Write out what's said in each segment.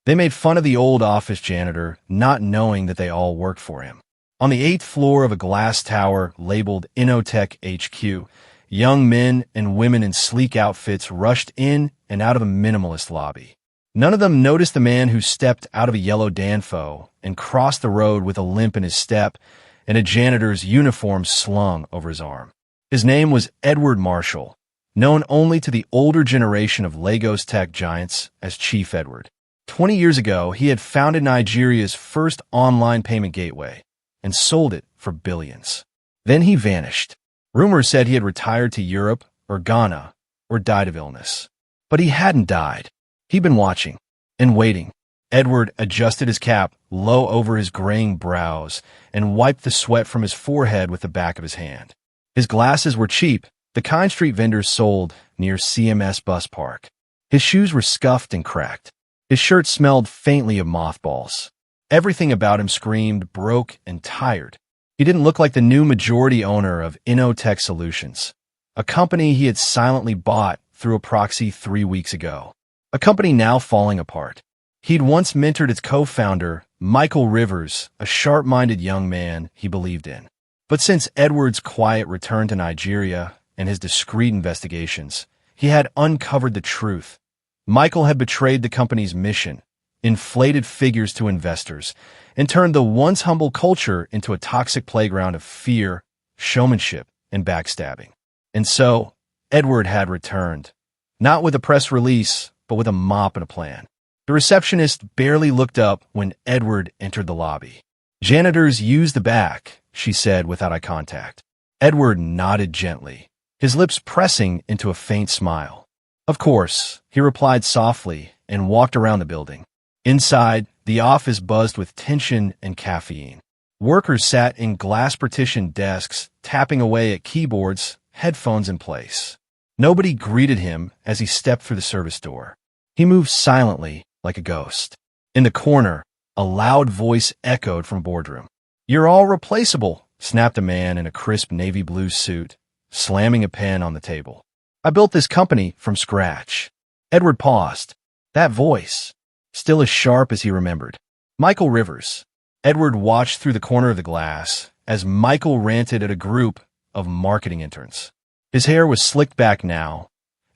They made fun of the old office janitor, not knowing that they all worked for him. On the 8th floor of a glass tower labeled Innotech HQ, young men and women in sleek outfits rushed in and out of a minimalist lobby. None of them noticed the man who stepped out of a yellow Danfo and crossed the road with a limp in his step and a janitor's uniform slung over his arm. His name was Edward Marshall, known only to the older generation of Lagos tech giants as Chief Edward. 20 years ago, he had founded Nigeria's first online payment gateway and sold it for billions. Then he vanished. Rumors said he had retired to Europe or Ghana or died of illness. But he hadn't died. He'd been watching and waiting. Edward adjusted his cap low over his graying brows and wiped the sweat from his forehead with the back of his hand. His glasses were cheap, the kind street vendors sold near CMS Bus Park. His shoes were scuffed and cracked. His shirt smelled faintly of mothballs. Everything about him screamed broke and tired. He didn't look like the new majority owner of Innotech Solutions, a company he had silently bought through a proxy 3 weeks ago. A company now falling apart. He'd once mentored its co-founder, Michael Rivers, a sharp-minded young man he believed in. But since Edward's quiet return to Nigeria and his discreet investigations, he had uncovered the truth. Michael had betrayed the company's mission, inflated figures to investors, and turned the once humble culture into a toxic playground of fear, showmanship, and backstabbing. And so, Edward had returned, not with a press release, but with a mop and a plan. The receptionist barely looked up when Edward entered the lobby. "Janitors use the back," she said without eye contact. Edward nodded gently, his lips pressing into a faint smile. "Of course," he replied softly and walked around the building. Inside, the office buzzed with tension and caffeine. Workers sat in glass-partitioned desks, tapping away at keyboards, headphones in place. Nobody greeted him as he stepped through the service door. He moved silently, like a ghost. In the corner, a loud voice echoed from boardroom. "You're all replaceable," snapped a man in a crisp navy blue suit, slamming a pen on the table. "I built this company from scratch." Edward paused. That voice, still as sharp as he remembered. Michael Rivers. Edward watched through the corner of the glass as Michael ranted at a group of marketing interns. His hair was slicked back now,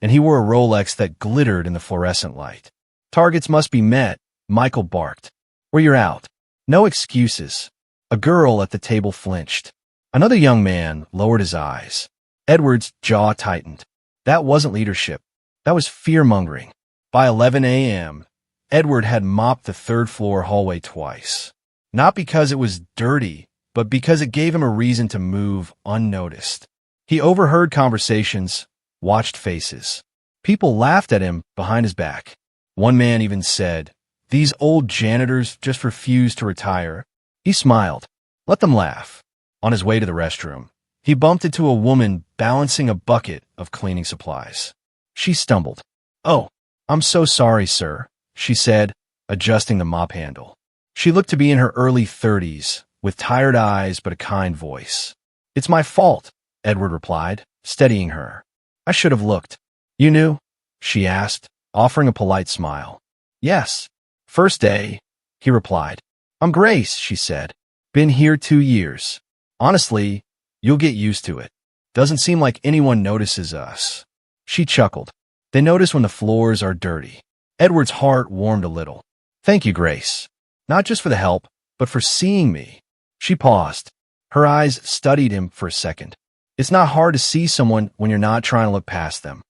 and he wore a Rolex that glittered in the fluorescent light. "Targets must be met," Michael barked, "or you're out. No excuses." A girl at the table flinched. Another young man lowered his eyes. Edward's jaw tightened. That wasn't leadership. That was fear-mongering. By 11 a.m., Edward had mopped the third-floor hallway twice. Not because it was dirty, but because it gave him a reason to move unnoticed. He overheard conversations, watched faces. People laughed at him behind his back. One man even said, "These old janitors just refuse to retire." He smiled. Let them laugh. On his way to the restroom, he bumped into a woman balancing a bucket of cleaning supplies. She stumbled. "Oh, I'm so sorry, sir," she said, adjusting the mop handle. She looked to be in her early 30s, with tired eyes but a kind voice. "It's my fault," Edward replied, steadying her. "I should have looked." "You knew?" she asked, offering a polite smile. "Yes. First day," he replied. "I'm Grace," she said. "Been here 2 years. Honestly, you'll get used to it. Doesn't seem like anyone notices us." She chuckled. "They notice when the floors are dirty." Edward's heart warmed a little. "Thank you, Grace. Not just for the help, but for seeing me." She paused. Her eyes studied him for a second. "It's not hard to see someone when you're not trying to look past them."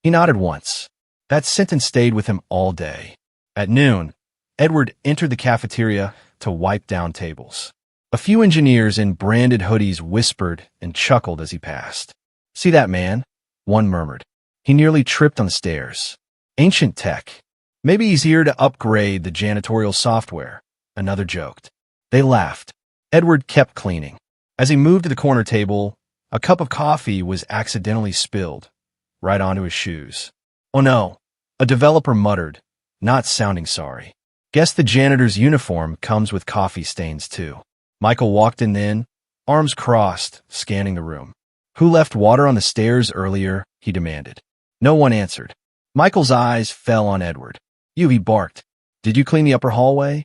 He nodded once. That sentence stayed with him all day. At noon, Edward entered the cafeteria to wipe down tables. A few engineers in branded hoodies whispered and chuckled as he passed. "See that man?" one murmured. "He nearly tripped on the stairs. Ancient tech. Maybe he's here to upgrade the janitorial software," another joked. They laughed. Edward kept cleaning. As he moved to the corner table, a cup of coffee was accidentally spilled, right onto his shoes. "Oh no," a developer muttered, not sounding sorry. "Guess the janitor's uniform comes with coffee stains too." Michael walked in then, arms crossed, scanning the room. "Who left water on the stairs earlier?" he demanded. No one answered. Michael's eyes fell on Edward. "You," he barked. Did you clean the upper hallway?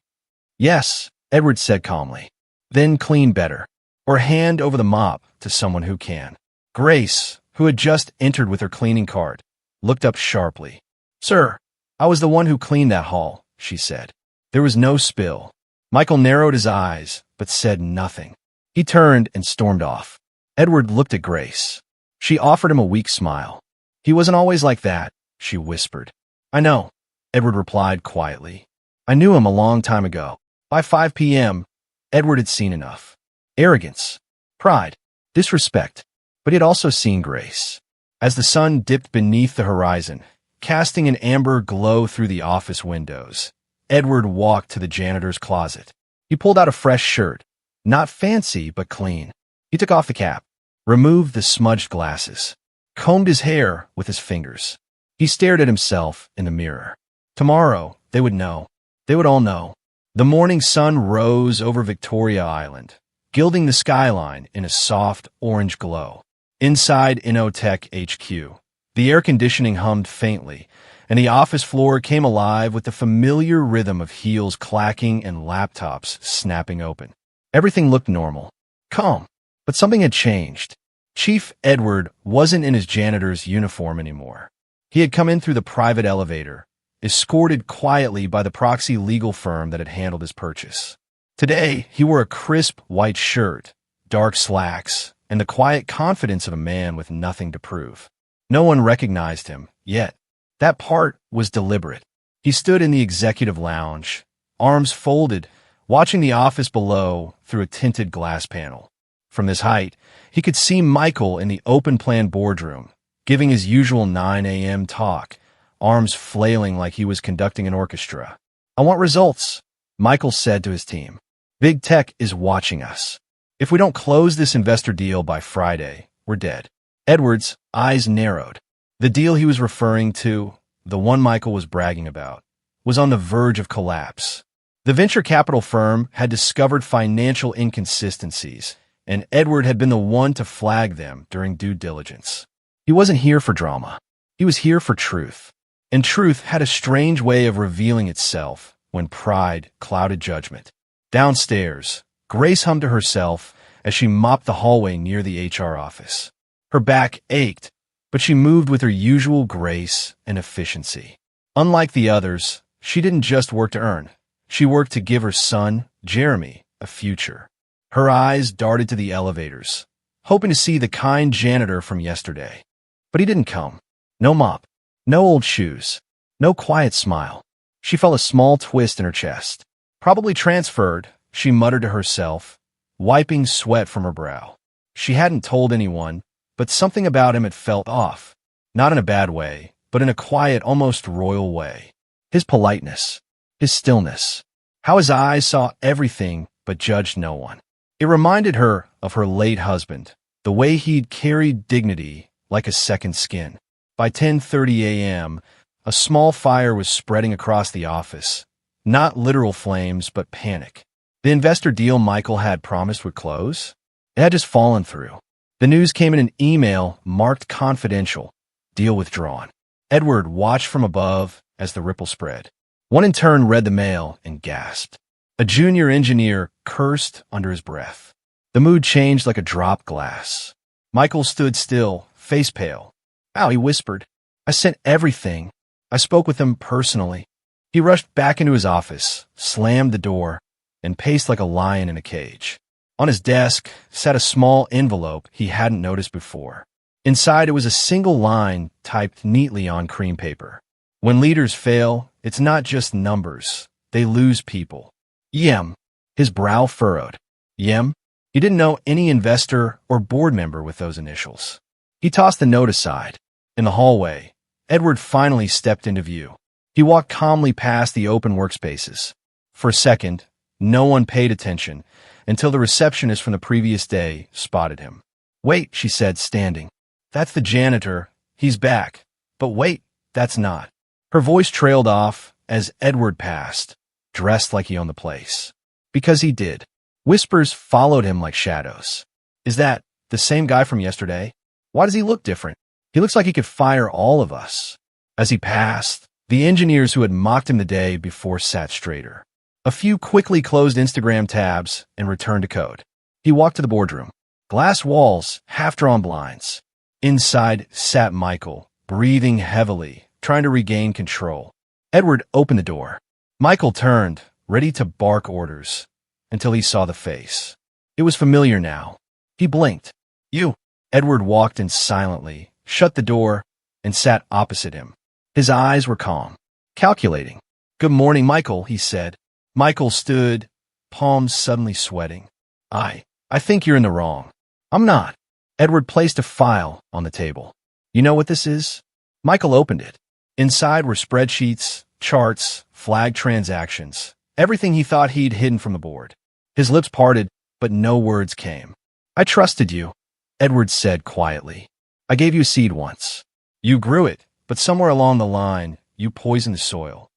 Yes, Edward said calmly. Then clean better, or hand over the mop to someone who can. Grace, who had just entered with her cleaning cart, looked up sharply. Sir, I was the one who cleaned that hall, she said. There was no spill. Michael narrowed his eyes, but said nothing. He turned and stormed off. Edward looked at Grace. She offered him a weak smile. He wasn't always like that, she whispered. I know, Edward replied quietly. I knew him a long time ago. By 5 p.m., Edward had seen enough. Arrogance, pride, disrespect, but he had also seen Grace. As the sun dipped beneath the horizon, casting an amber glow through the office windows, Edward walked to the janitor's closet. He pulled out a fresh shirt, not fancy but clean. He took off the cap, removed the smudged glasses, combed his hair with his fingers. He stared at himself in the mirror. Tomorrow, they would know. They would all know. The morning sun rose over Victoria Island, gilding the skyline in a soft orange glow. Inside Innotech HQ, the air conditioning hummed faintly, and the office floor came alive with the familiar rhythm of heels clacking and laptops snapping open. Everything looked normal, calm, but something had changed. Chief Edward wasn't in his janitor's uniform anymore. He had come in through the private elevator, escorted quietly by the proxy legal firm that had handled his purchase. Today, he wore a crisp white shirt, dark slacks, and the quiet confidence of a man with nothing to prove. No one recognized him, yet. That part was deliberate. He stood in the executive lounge, arms folded, watching the office below through a tinted glass panel. From this height, he could see Michael in the open-plan boardroom, giving his usual 9 a.m. talk, arms flailing like he was conducting an orchestra. I want results, Michael said to his team. Big Tech is watching us. If we don't close this investor deal by Friday, we're dead. Edward's eyes narrowed. The deal he was referring to, the one Michael was bragging about, was on the verge of collapse. The venture capital firm had discovered financial inconsistencies, and Edward had been the one to flag them during due diligence. He wasn't here for drama. He was here for truth. And truth had a strange way of revealing itself when pride clouded judgment. Downstairs, Grace hummed to herself as she mopped the hallway near the HR office. Her back ached, but she moved with her usual grace and efficiency. Unlike the others, she didn't just work to earn. She worked to give her son, Jeremy, a future. Her eyes darted to the elevators, hoping to see the kind janitor from yesterday. But he didn't come. No mop, no old shoes, no quiet smile. She felt a small twist in her chest. Probably transferred, she muttered to herself, wiping sweat from her brow. She hadn't told anyone, but something about him had felt off. Not in a bad way, but in a quiet, almost royal way. His politeness, his stillness, how his eyes saw everything but judged no one. It reminded her of her late husband, the way he'd carried dignity like a second skin. By 10:30 a.m., a small fire was spreading across the office. Not literal flames, but panic. The investor deal Michael had promised would close? It had just fallen through. The news came in an email marked confidential, deal withdrawn. Edward watched from above as the ripple spread. One intern read the mail and gasped. A junior engineer cursed under his breath. The mood changed like a dropped glass. Michael stood still, face pale. Ow, he whispered. I sent everything. I spoke with him personally. He rushed back into his office, slammed the door, and paced like a lion in a cage. On his desk sat a small envelope he hadn't noticed before. Inside it was a single line typed neatly on cream paper. When leaders fail, it's not just numbers. They lose people. Yem. His brow furrowed. Yem? He didn't know any investor or board member with those initials. He tossed the note aside. In the hallway, Edward finally stepped into view. He walked calmly past the open workspaces. For a second, no one paid attention until the receptionist from the previous day spotted him. Wait, she said, standing. That's the janitor. He's back. But wait, that's not. Her voice trailed off as Edward passed, dressed like he owned the place. Because he did. Whispers followed him like shadows. Is that the same guy from yesterday? Why does he look different? He looks like he could fire all of us. As he passed, The engineers who had mocked him the day before sat straighter. A few quickly closed Instagram tabs and returned to code. He walked to the boardroom. Glass walls, half-drawn blinds. Inside sat Michael, breathing heavily, trying to regain control. Edward opened the door. Michael turned, ready to bark orders, until he saw the face. It was familiar now. He blinked. You. Edward walked in silently, shut the door, and sat opposite him. His eyes were calm, calculating. Good morning, Michael, he said. Michael stood, palms suddenly sweating. I think you're in the wrong. I'm not. Edward placed a file on the table. You know what this is? Michael opened it. Inside were spreadsheets, charts, flagged transactions, everything he thought he'd hidden from the board. His lips parted, but no words came. I trusted you, Edward said quietly. I gave you a seed once. You grew it, but somewhere along the line, you poisoned the soil.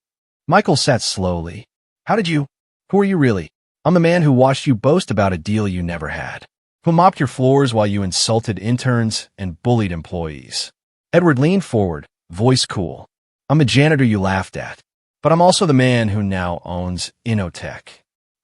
Michael sat slowly. Who are you really? I'm the man who watched you boast about a deal you never had, who mopped your floors while you insulted interns and bullied employees. Edward leaned forward, voice cool. I'm the janitor you laughed at, but I'm also the man who now owns Innotech.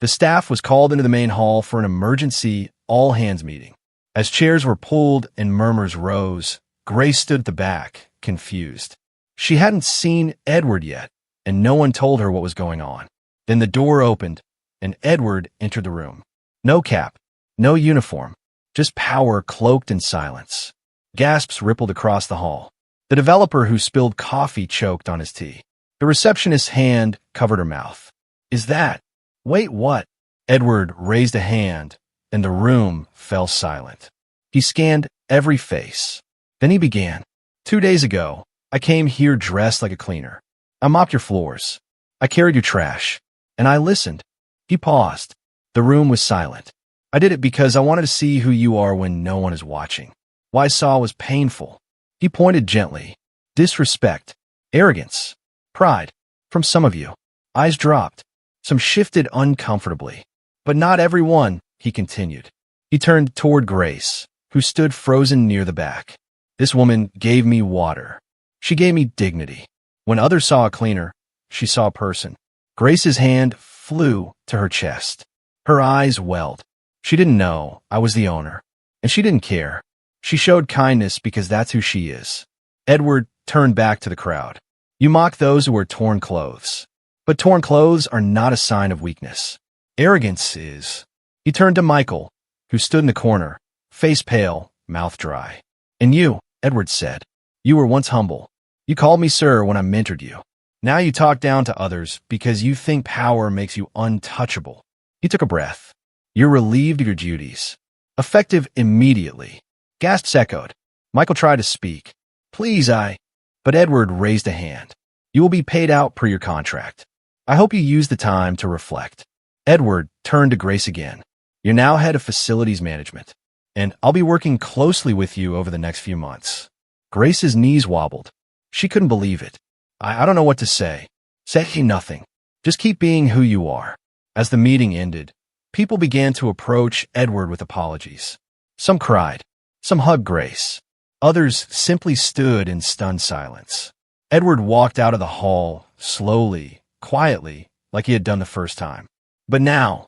The staff was called into the main hall for an emergency all-hands meeting. As chairs were pulled and murmurs rose, Grace stood at the back, confused. She hadn't seen Edward yet, and no one told her what was going on. Then the door opened, and Edward entered the room. No cap, no uniform, just power cloaked in silence. Gasps rippled across the hall. The developer who spilled coffee choked on his tea. The receptionist's hand covered her mouth. Is that? Wait, what? Edward raised a hand, and the room fell silent. He scanned every face. Then he began. 2 days ago, I came here dressed like a cleaner. I mopped your floors. I carried your trash. And I listened. He paused. The room was silent. I did it because I wanted to see who you are when no one is watching. What I saw was painful. He pointed gently. Disrespect, arrogance, pride, from some of you. Eyes dropped. Some shifted uncomfortably. But not everyone, he continued. He turned toward Grace, who stood frozen near the back. This woman gave me water. She gave me dignity. When others saw a cleaner, she saw a person. Grace's hand flew to her chest. Her eyes welled. She didn't know I was the owner, and she didn't care. She showed kindness because that's who she is. Edward turned back to the crowd. You mock those who wear torn clothes. But torn clothes are not a sign of weakness. Arrogance is. He turned to Michael, who stood in the corner, face pale, mouth dry. And you, Edward said, you were once humble. You called me sir when I mentored you. Now you talk down to others because you think power makes you untouchable. He took a breath. You're relieved of your duties. Effective immediately. Gasps echoed. Michael tried to speak. Please, But Edward raised a hand. You will be paid out per your contract. I hope you use the time to reflect. Edward turned to Grace again. You're now head of facilities management, and I'll be working closely with you over the next few months. Grace's knees wobbled. She couldn't believe it. I don't know what to say. Say nothing. Just keep being who you are. As the meeting ended, people began to approach Edward with apologies. Some cried. Some hugged Grace. Others simply stood in stunned silence. Edward walked out of the hall, slowly, quietly, like he had done the first time. But now,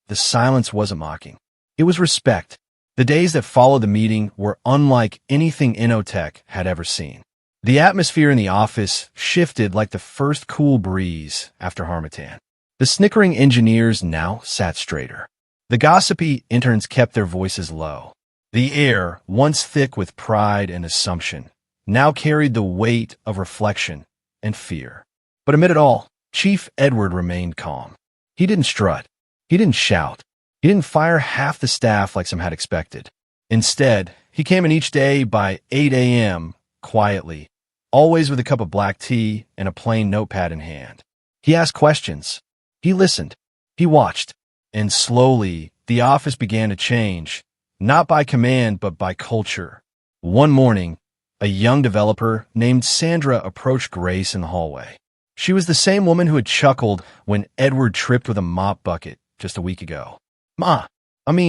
the silence wasn't mocking. It was respect. The days that followed the meeting were unlike anything Innotech had ever seen. The atmosphere in the office shifted like the first cool breeze after Harmattan. The snickering engineers now sat straighter. The gossipy interns kept their voices low. The air, once thick with pride and assumption, now carried the weight of reflection and fear. But amid it all, Chief Edward remained calm. He didn't strut. He didn't shout. He didn't fire half the staff like some had expected. Instead, he came in each day by 8 a.m., quietly, always with a cup of black tea and a plain notepad in hand. He asked questions. He listened. He watched. And slowly, the office began to change, not by command but by culture. One morning, a young developer named Sandra approached Grace in the hallway. She was the same woman who had chuckled when Edward tripped with a mop bucket just a week ago.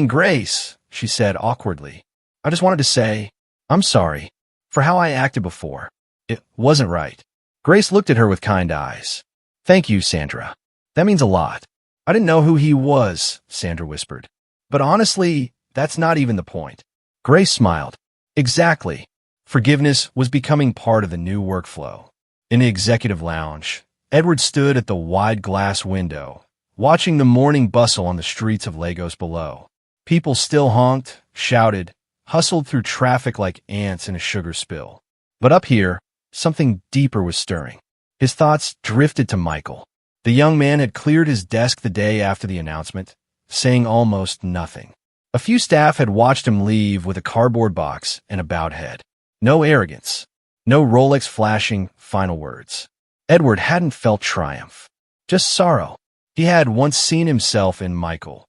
Grace, she said awkwardly. I just wanted to say, I'm sorry for how I acted before. It wasn't right. Grace looked at her with kind eyes. Thank you, Sandra. That means a lot. I didn't know who he was, Sandra whispered. But honestly, that's not even the point. Grace smiled. Exactly. Forgiveness was becoming part of the new workflow. In the executive lounge, Edward stood at the wide glass window, watching the morning bustle on the streets of Lagos below. People still honked, shouted, hustled through traffic like ants in a sugar spill. But up here, something deeper was stirring. His thoughts drifted to Michael. The young man had cleared his desk the day after the announcement, saying almost nothing. A few staff had watched him leave with a cardboard box and a bowed head. No arrogance. No Rolex flashing final words. Edward hadn't felt triumph, just sorrow. He had once seen himself in Michael.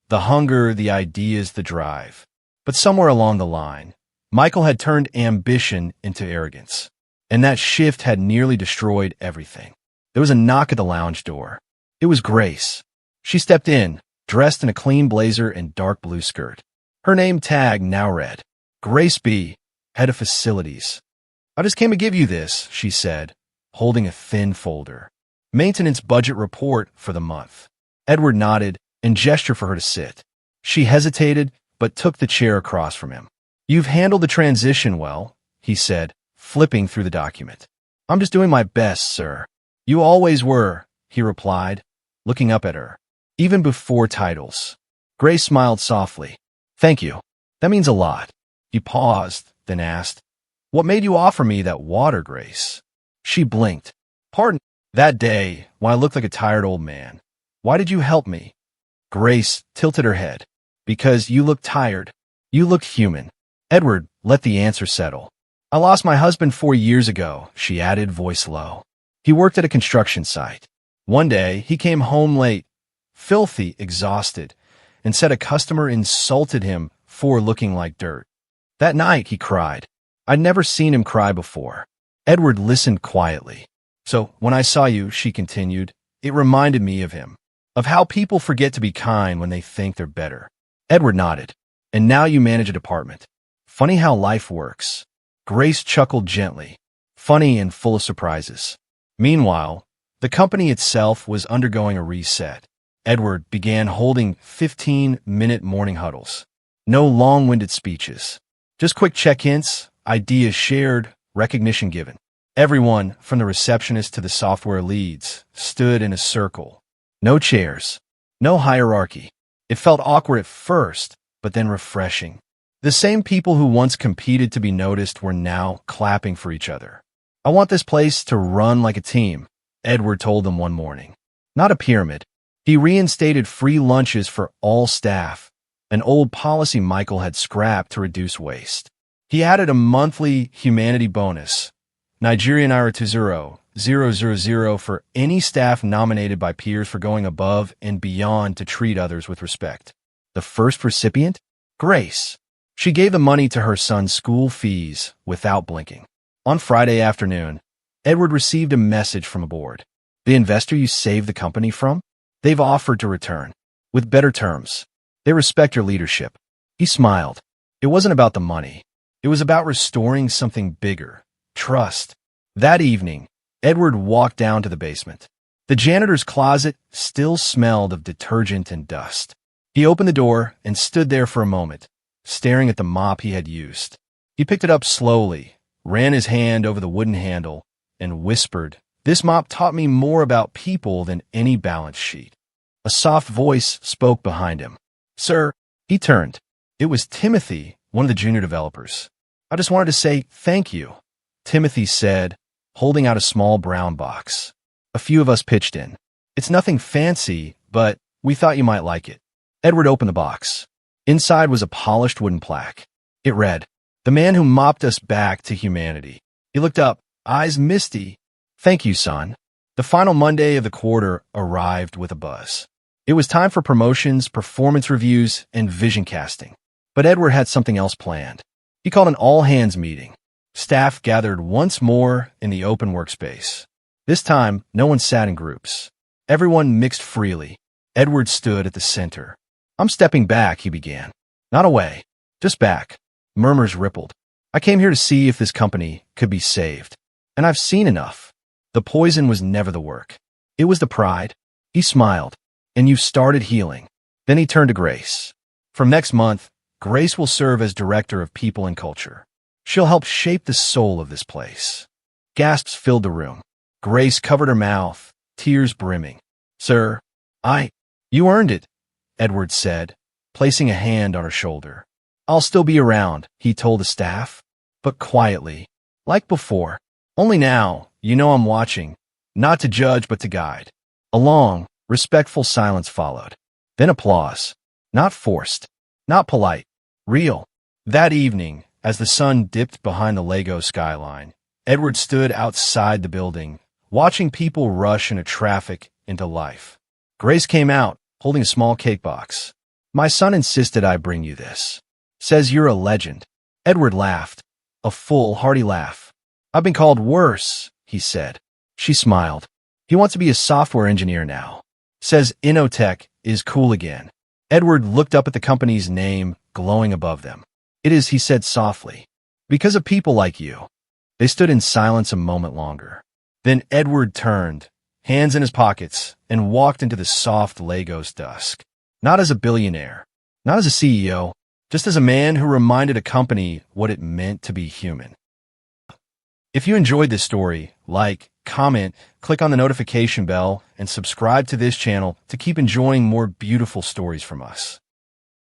The hunger, the ideas, the drive. But somewhere along the line, Michael had turned ambition into arrogance. And that shift had nearly destroyed everything. There was a knock at the lounge door. It was Grace. She stepped in, dressed in a clean blazer and dark blue skirt. Her name tag now read, Grace B., Head of Facilities. I just came to give you this, she said, holding a thin folder. Maintenance budget report for the month. Edward nodded and gestured for her to sit. She hesitated, but took the chair across from him. You've handled the transition well, he said, flipping through the document. I'm just doing my best, sir. You always were, he replied, looking up at her. Even before titles. Grace smiled softly. Thank you. That means a lot. He paused, then asked, What made you offer me that water, Grace? She blinked. Pardon. That day, when I looked like a tired old man. Why did you help me? Grace tilted her head. Because you looked tired. You looked human. Edward let the answer settle. I lost my husband 4 years ago, she added, voice low. He worked at a construction site. One day, he came home late, filthy, exhausted, and said a customer insulted him for looking like dirt. That night, he cried. I'd never seen him cry before. Edward listened quietly. So, when I saw you, she continued, it reminded me of him, of how people forget to be kind when they think they're better. Edward nodded. And now you manage a department. Funny how life works. Grace chuckled gently. Funny and full of surprises. Meanwhile, the company itself was undergoing a reset. Edward began holding 15-minute morning huddles. No long-winded speeches. Just quick check-ins, ideas shared, recognition given. Everyone, from the receptionist to the software leads, stood in a circle. No chairs. No hierarchy. It felt awkward at first, but then refreshing. The same people who once competed to be noticed were now clapping for each other. I want this place to run like a team, Edward told them one morning. Not a pyramid. He reinstated free lunches for all staff, an old policy Michael had scrapped to reduce waste. He added a monthly humanity bonus, Nigerian Naira 000 for any staff nominated by peers for going above and beyond to treat others with respect. The first recipient? Grace. She gave the money to her son's school fees without blinking. On Friday afternoon, Edward received a message from a board. The investor you saved the company from? They've offered to return. With better terms. They respect your leadership. He smiled. It wasn't about the money. It was about restoring something bigger. Trust. That evening, Edward walked down to the basement. The janitor's closet still smelled of detergent and dust. He opened the door and stood there for a moment, staring at the mop he had used. He picked it up slowly, ran his hand over the wooden handle, and whispered, This mop taught me more about people than any balance sheet. A soft voice spoke behind him. Sir, he turned. It was Timothy, one of the junior developers. I just wanted to say thank you, Timothy said, holding out a small brown box. A few of us pitched in. It's nothing fancy, but we thought you might like it. Edward opened the box. Inside was a polished wooden plaque. It read, The man who mopped us back to humanity. He looked up, eyes misty. Thank you, son. The final Monday of the quarter arrived with a buzz. It was time for promotions, performance reviews, and vision casting. But Edward had something else planned. He called an all-hands meeting. Staff gathered once more in the open workspace. This time, no one sat in groups. Everyone mixed freely. Edward stood at the center. I'm stepping back, he began. Not away. Just back. Murmurs rippled. I came here to see if this company could be saved. And I've seen enough. The poison was never the work. It was the pride. He smiled. And you've started healing. Then he turned to Grace. From next month, Grace will serve as Director of People and Culture. She'll help shape the soul of this place. Gasps filled the room. Grace covered her mouth, tears brimming. Sir, you earned it, Edward said, placing a hand on her shoulder. I'll still be around, he told the staff, but quietly, like before. Only now, you know I'm watching, not to judge but to guide. A long, respectful silence followed. Then applause. Not forced, not polite, real. That evening, as the sun dipped behind the Lego skyline, Edward stood outside the building, watching people rush into traffic into life. Grace came out, holding a small cake box. My son insisted I bring you this. Says you're a legend. Edward laughed, a full, hearty laugh. I've been called worse, he said. She smiled. He wants to be a software engineer now. Says Innotech is cool again. Edward looked up at the company's name glowing above them. It is, he said softly. Because of people like you. They stood in silence a moment longer. Then Edward turned, hands in his pockets, and walked into the soft Legos dusk. Not as a billionaire, not as a CEO, just as a man who reminded a company what it meant to be human. If you enjoyed this story, like, comment, click on the notification bell, and subscribe to this channel to keep enjoying more beautiful stories from us.